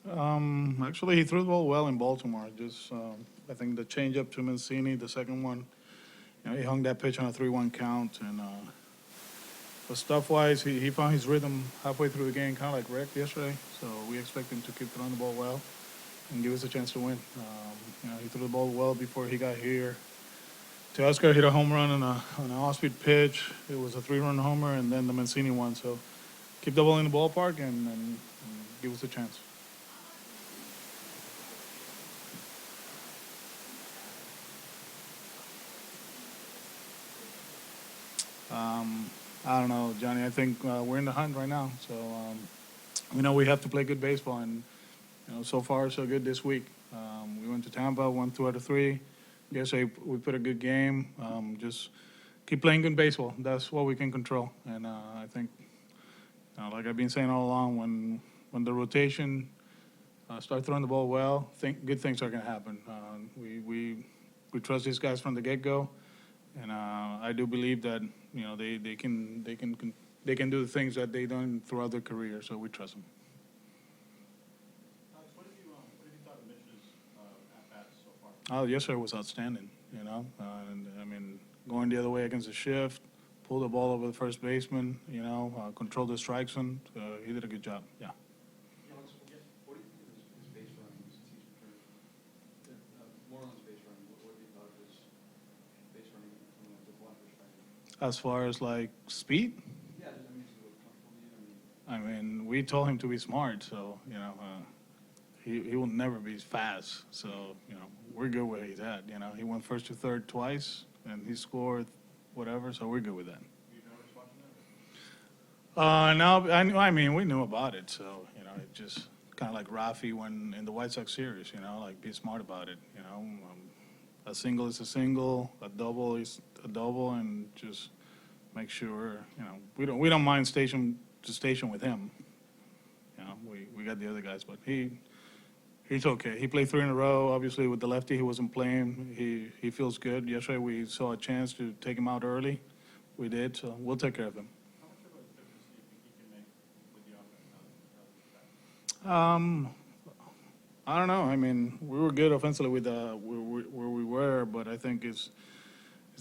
Actually, he threw the ball well in Baltimore. Just, I think the changeup to Mancini, the second one, he hung that pitch on a 3-1 count. And but stuff-wise, he found his rhythm halfway through the game, kind of like Rick yesterday. So we expect him to keep throwing the ball well and give us a chance to win. He threw the ball well before he got here. Teoscar hit a home run on an off-speed pitch. It was a 3-run homer, and then the Mancini one. So keep the ball in the ballpark and give us a chance. Um, I don't know, Johnny. I think we're in the hunt right now. So we know we have to play good baseball, and so far so good this week. We went to Tampa, won 2 out of 3. Yesterday we put a good game. Just keep playing good baseball. That's what we can control. And I think, like I've been saying all along, when the rotation start throwing the ball well, good things are going to happen. We trust these guys from the get-go, and I do believe that they can do the things that they done throughout their career. So we trust them. Alex, what have you thought of Mitch's at bats so far? Oh, yesterday was outstanding. And I mean, going the other way against the shift, pull the ball over the first baseman. Control the strike zone. He did a good job. Yeah. Alex, what do you think of his base running since he's returned? More on his base running. What have you thought of his base running from the blunt perspective? As far as like speed, Yeah, I mean, is he comfortable with you? I mean, we told him to be smart, so he will never be fast. So we're good where he's at. He went first to third twice, and he scored whatever. So we're good with that. You noticed watching that? No, I mean, we knew about it, so it just kind of like Rafi when in the White Sox series. Like be smart about it. A single is a single, a double is a double, and just make sure we don't mind station to station with him. We got the other guys, but he's okay. He played 3 in a row. Obviously, with the lefty, he wasn't playing. He feels good. Yesterday, we saw a chance to take him out early. We did, so we'll take care of him. How much of a difference do you think he can make with the offense now that he's back? I don't know. I mean, we were good offensively with where we were, but I think it's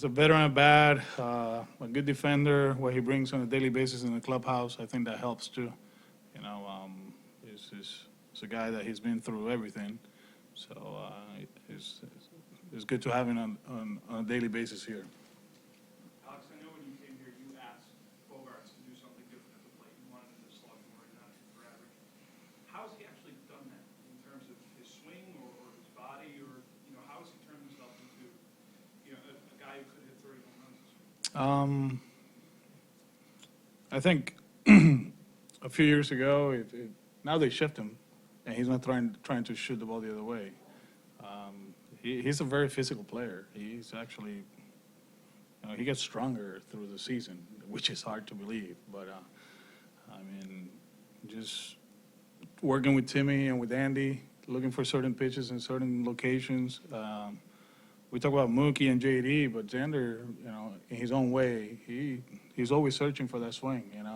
a veteran at bat, a good defender. What he brings on a daily basis in the clubhouse, I think that helps too. He's a guy that he's been through everything, so it's good to have him on a daily basis here. Alex, I know when you came here, you asked Bogarts to do something different at the plate. You wanted him to slug more and not hit for average. How has he actually done that in terms of his swing or his body, or how has he turned himself into a guy who could hit 30 home runs this week? I think a few years ago, now they shift him, and he's not trying to shoot the ball the other way. He's a very physical player. He's actually, he gets stronger through the season, which is hard to believe. But I mean, just working with Timmy and with Andy, looking for certain pitches in certain locations. We talk about Mookie and JD, but Xander, in his own way, he's always searching for that swing, and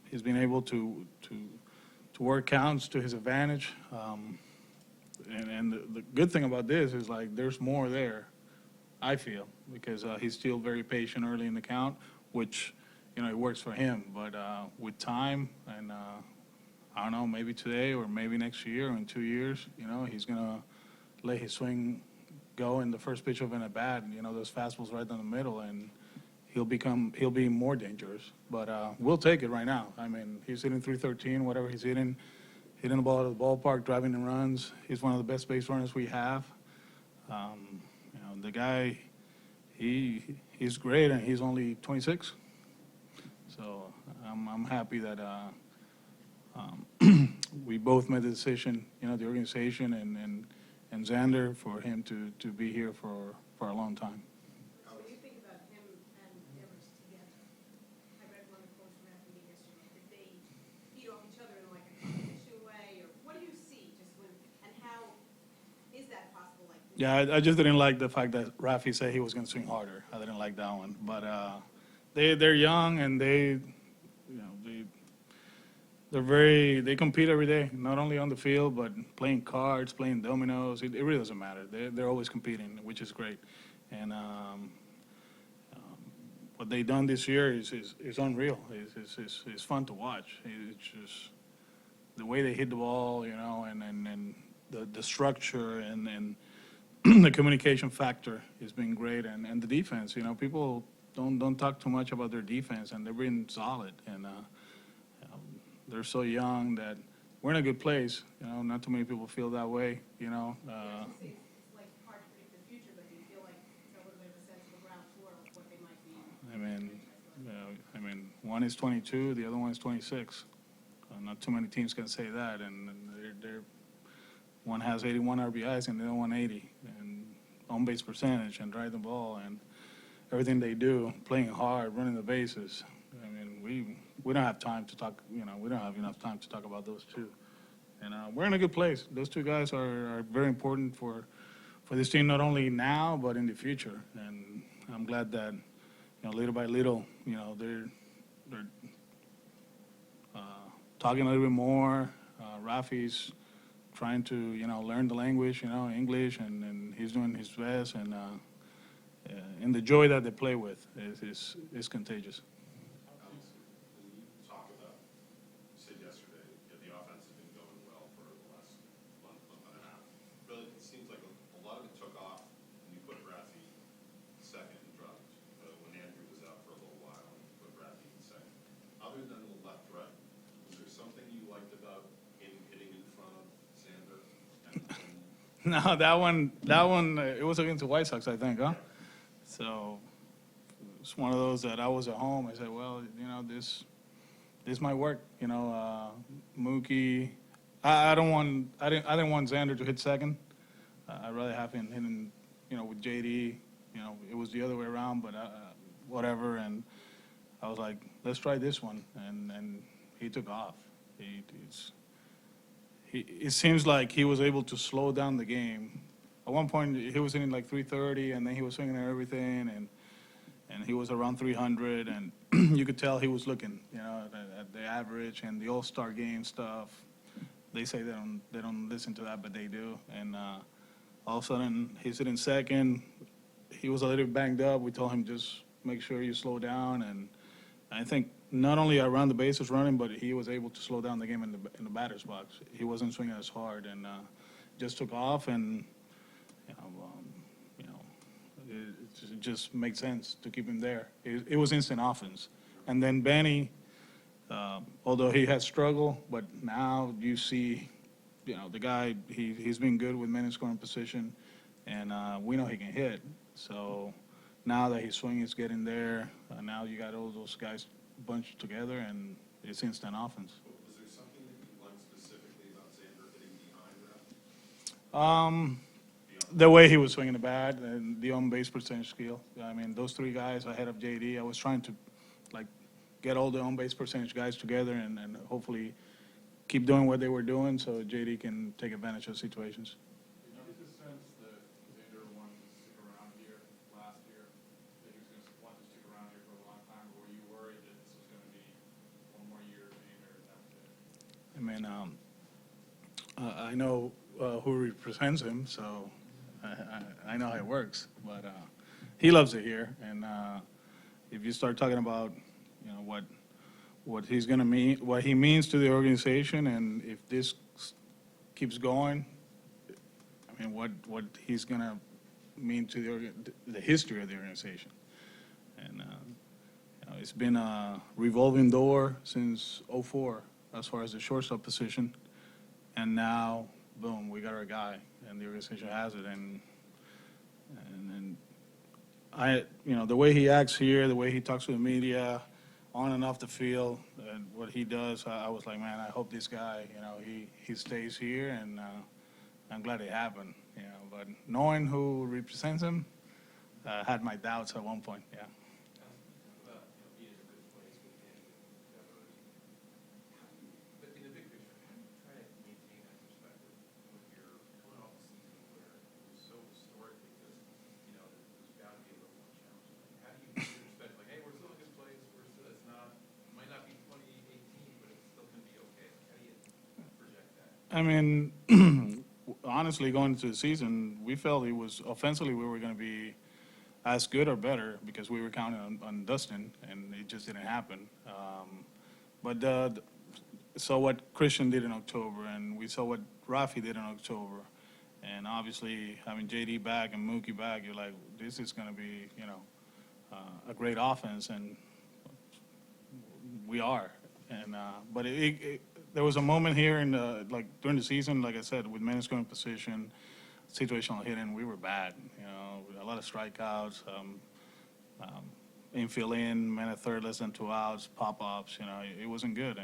he's been able to work counts to his advantage. And the good thing about this is like there's more there, I feel, because he's still very patient early in the count, which it works for him. But with time and I don't know, maybe today or maybe next year or in 2 years, he's gonna let his swing go in the first pitch of an at bat. Those fastballs right down the middle, and he'll be more dangerous. But we'll take it right now. I mean, he's hitting 313, whatever he's hitting the ball out of the ballpark, driving the runs. He's one of the best base runners we have. The guy, he's great, and he's only 26. So I'm happy that we both made the decision, the organization and Xander, for him to be here for a long time. So when you think about him and Devers together, I read one of the quotes from Anthony yesterday, that they feed off each other in like a competition way, or what do you see just when, and how is that possible? Like, Yeah, I just didn't like the fact that Rafi said he was going to swing harder. I didn't like that one. But they're young, and they They compete every day, not only on the field, but playing cards, playing dominoes. It really doesn't matter. They're always competing, which is great. And what they done this year is unreal. It's fun to watch. It's just the way they hit the ball, and the structure and the communication factor has been great, and the defense. People don't talk too much about their defense, and they've been solid. And they're so young that we're in a good place. Not too many people feel that way. I was gonna say, it's like hard to predict the future, but do you feel like it's a little bit of a sense of the ground floor of what they might be? One is 22, the other one is 26. Not too many teams can say that, and they're one has 81 RBIs and the other one 80, and on base percentage and driving the ball and everything they do, playing hard, running the bases. We don't have time to talk. We don't have enough time to talk about those two, and we're in a good place. Those two guys are very important for this team, not only now but in the future. And I'm glad that little by little, they're talking a little bit more. Rafi's trying to, learn the language, English, and he's doing his best. And the joy that they play with is contagious. When you talk about, you said yesterday, the offense has been going well for the last month and a half. Really, it seems like a lot of it took off when you put Rafi second and dropped when Andrew was out for a little while and you put Rafi in second. Other than the left right, was there something you liked about him hitting in front of Xander? No, that one, it was against the White Sox, I think, huh? So it's one of those that I was at home. I said, well, this might work. Mookie. I didn't want Xander to hit second. I'd rather have him hitting, with JD. It was the other way around, but whatever. And I was like, let's try this one, and he took off. It seems like he was able to slow down the game. At one point, he was hitting like 330, and then he was swinging at everything, and he was around 300, and you could tell he was looking, at the average and the All-Star game stuff. They say they don't listen to that, but they do. And all of a sudden, he's hitting second. He was a little banged up. We told him just make sure you slow down, and I think not only around the bases running, but he was able to slow down the game in the batter's box. He wasn't swinging as hard, and just took off, and it just makes sense to keep him there. It was instant offense. And then Benny, although he has struggled, but now you see, the guy, he's been good with men in scoring position, and we know he can hit. So now that his swing is getting there, now you got all those guys bunched together, and it's instant offense. Was there something that you liked specifically about Xander hitting behind Rafi? The way he was swinging the bat and the on-base percentage skill. Those three guys ahead of JD, I was trying to, get all the on-base percentage guys together and hopefully keep doing what they were doing so JD can take advantage of situations. Did you get the sense that Xander wanted to stick around here last year, that he was going to want to stick around here for a long time, or were you worried that this was going to be one more year of Xander and that was it? I know who represents him, so I know how it works. But he loves it here, and if you start talking about what he's going to mean, what he means to the organization, and if this keeps going, what he's going to mean to the history of the organization. And it's been a revolving door since '04 as far as the shortstop position, and now boom, we got our guy, and the organization has it. And I, the way he acts here, the way he talks to the media, on and off the field, and what he does, I was like, man, I hope this guy, he stays here, and I'm glad it happened, But knowing who represents him, had my doubts at one point, yeah. About being in a good place with him, but in the big picture, how do you try to maintain that perspective when you're coming off a season where it was so historically good? There's got to be a little more challenging. How do you keep your perspective? Like, hey, we're still in a good place. We're still, might not be 2018, but it's still going to be okay. I mean, honestly, going into the season, we felt it was offensively we were going to be as good or better because we were counting on Dustin, and it just didn't happen. But saw what Christian did in October, and we saw what Rafi did in October, and obviously having JD back and Mookie back, you're like, this is going to be, a great offense, and we are. And but there was a moment here in like during the season, like I said, with men in scoring position, situational hitting, we were bad. A lot of strikeouts, infield in, man at third, less than 2 outs, pop ups. It wasn't good.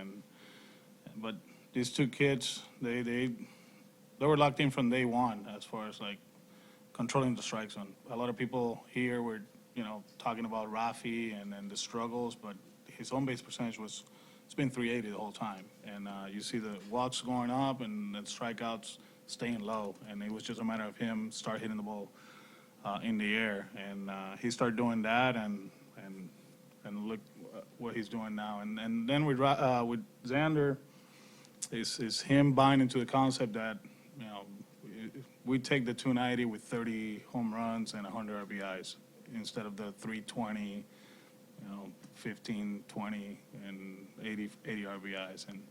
But these two kids, they were locked in from day one as far as like controlling the strike zone. A lot of people here were talking about Rafi and the struggles, but his home base percentage it's been 380 the whole time. And you see the walks going up and the strikeouts staying low. And it was just a matter of him start hitting the ball in the air. And he started doing that, and look what he's doing now. And then with Xander, is him buying into the concept that, we take the 290 with 30 home runs and 100 RBIs instead of the 320, 15, 20, and 80 RBIs. And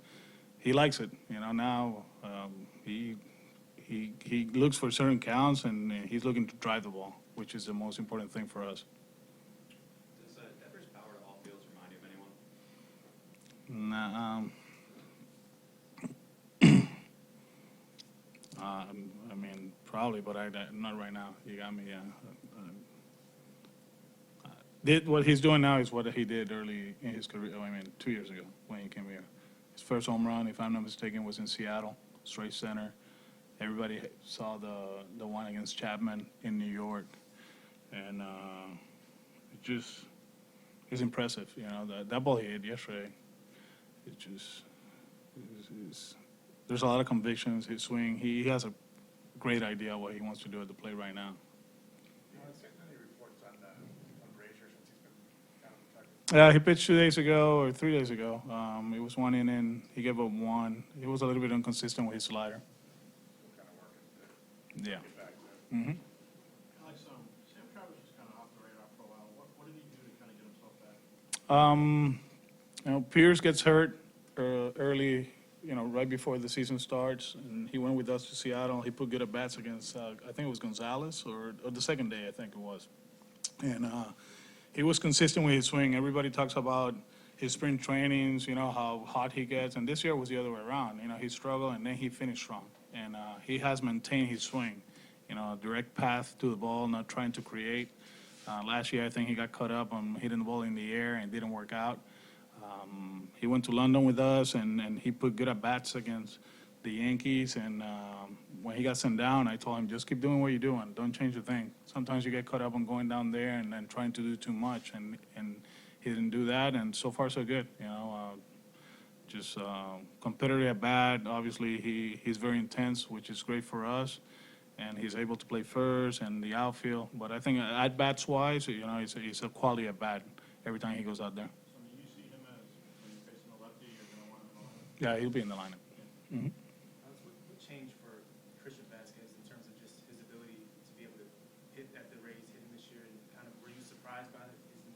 he likes it. Now he looks for certain counts, and he's looking to drive the ball, which is the most important thing for us. Does Devers' power to all fields remind you of anyone? Nah, I mean, probably, but not right now. You got me. Did what he's doing now is what he did early in his career. 2 years ago when he came here. His first home run, if I'm not mistaken, was in Seattle, straight center. Everybody saw the one against Chapman in New York, and it just is impressive. That ball he hit yesterday. It just is. There's a lot of convictions. His swing. He has a great idea what he wants to do at the plate right now. Any reports on Brazier since he's been kind of affected? He pitched 2 days ago or 3 days ago. It was 1 inning. He gave up 1. He was a little bit inconsistent with his slider. Still kind of working to Yeah. get back to. Mm-hmm. Alex, Sam Travis was kind of off the radar for a while. What did he do to kind of get himself back? Pierce gets hurt early, right before the season starts, and he went with us to Seattle. He put good at bats against, I think it was Gonzalez, or the second day, I think it was. And he was consistent with his swing. Everybody talks about his spring trainings, how hot he gets, and this year was the other way around. He struggled, and then he finished strong. And he has maintained his swing, direct path to the ball, not trying to create. Last year, I think he got caught up on hitting the ball in the air and it didn't work out. He went to London with us, and he put good at-bats against the Yankees. And when he got sent down, I told him, just keep doing what you're doing. Don't change a thing. Sometimes you get caught up on going down there and trying to do too much, and he didn't do that, and so far so good. Just competitive at-bat. Obviously, he's very intense, which is great for us, and he's able to play first and the outfield. But I think at-bats-wise, he's a quality at-bat every time he goes out there. So, you see him as, when you're facing a lefty, you're going to want him in the lineup? Yeah, he'll be in the lineup. Mm-hmm. What changed for Christian Vasquez in terms of just his ability to be able to hit at the Rays hitting this year, and kind of were you surprised by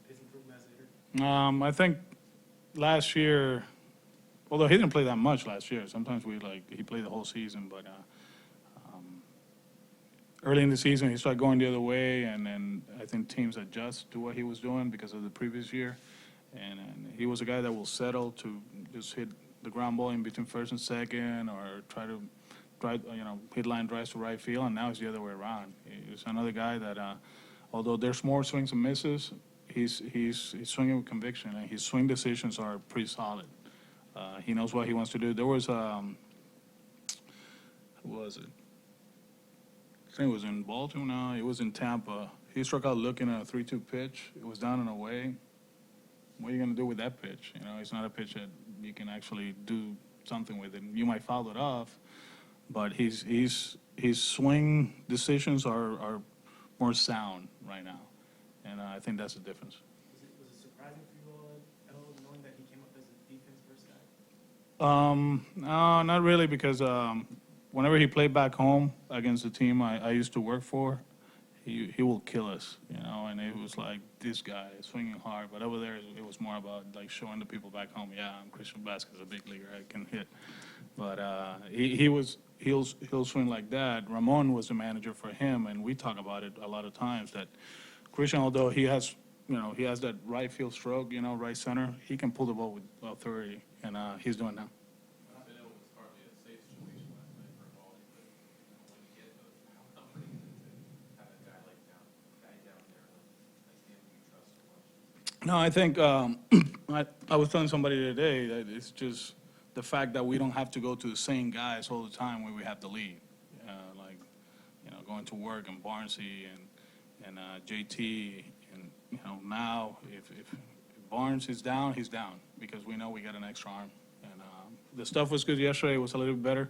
his improvement as a hitter? I think last year, although he didn't play that much last year, sometimes he played the whole season, but early in the season he started going the other way, and then I think teams adjust to what he was doing because of the previous year, and he was a guy that will settle to just hit the ground ball in between first and second, or try to hit line drives to right field, and now it's the other way around. He's another guy that, although there's more swings and misses, he's swinging with conviction, and his swing decisions are pretty solid. He knows what he wants to do. There was, who was it? I think it was in Baltimore. No, it was in Tampa. He struck out looking at a 3-2 pitch. It was down and away. What are you going to do with that pitch? It's not a pitch that you can actually do something with it. You might foul it off, but his swing decisions are more sound right now, and I think that's the difference. Was it surprising for you all at all, knowing that he came up as a defense first No, not really, because whenever he played back home against the team I used to work for, he will kill us, and it was like, this guy is swinging hard. But over there, it was more about like showing the people back home, yeah, I'm Christian Vasquez, a big leaguer, I can hit. But he'll swing like that. Ramon was the manager for him, and we talk about it a lot of times that Christian, although he has that right field stroke, right center, he can pull the ball with authority, and he's doing that. I know it was partly a safe situation last night for Baldy, but when you get those, how pretty is it to have a guy down there like him you trust so much? No, I think I was telling somebody today that it's just the fact that we don't have to go to the same guys all the time when we have the lead. Like, going to work and Barnesy and JT, and now if Barnes is down, he's down, because we know we got an extra arm. And the stuff was good yesterday. It was a little bit better.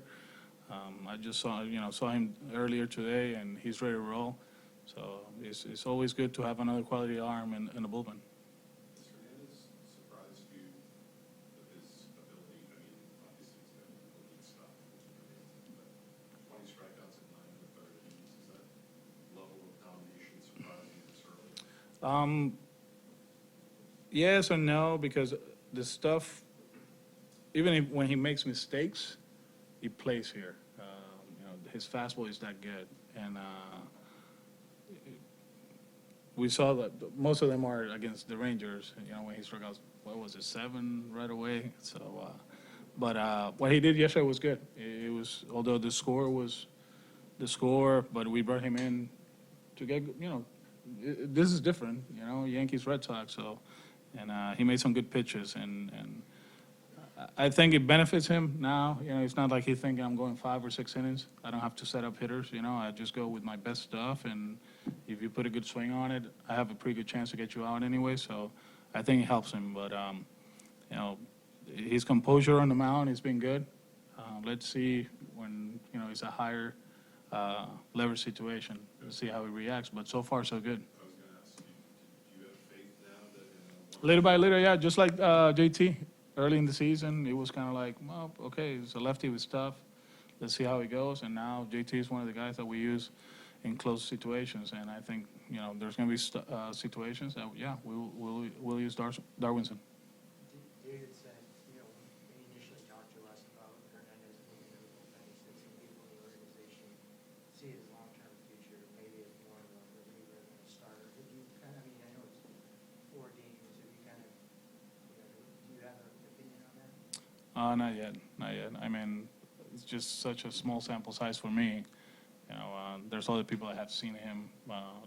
I just saw him earlier today, and he's ready to roll. So it's always good to have another quality arm in the bullpen. Has Hernandez surprised you with his ability? I mean, obviously he's got elite stuff, which is amazing, but 20 strikeouts in 9 and a third innings, is that level of domination surprising you this early? Yes and no, because the stuff, when he makes mistakes, he plays here. His fastball is that good, and we saw that most of them are against the Rangers. When he struck out, what was it, 7 right away? So, but what he did yesterday was good. It was, although the score was the score, but we brought him in to get, this is different, Yankees, Red Sox. So, and he made some good pitches, and I think it benefits him now. It's not like he's thinking I'm going 5 or 6 innings. I don't have to set up hitters. I just go with my best stuff, and if you put a good swing on it, I have a pretty good chance to get you out anyway. So I think it helps him. But his composure on the mound has been good. Let's see when it's a higher leverage situation. Let's see how he reacts. But so far, so good. I was going to ask you, do you have faith now that Little by little, yeah, just like JT. Early in the season, it was kind of like, well, okay, it's a lefty with stuff. Let's see how he goes. And now JT is one of the guys that we use in close situations. And I think, there's going to be situations that, yeah, we'll use Darwinson. David said, when he initially talked to us about Hernandez moving to the bullpen, he said some people in the organization see his long-term future maybe as more of a reliever than a starter. Did you I know it's 4 games, have you do you have an opinion on that? Not yet. I mean, it's just such a small sample size for me. There's other people that have seen him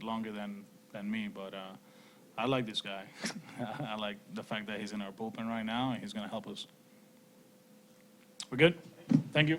longer than me, but I like this guy. I like the fact that he's in our bullpen right now, and he's going to help us. We're good? Thank you.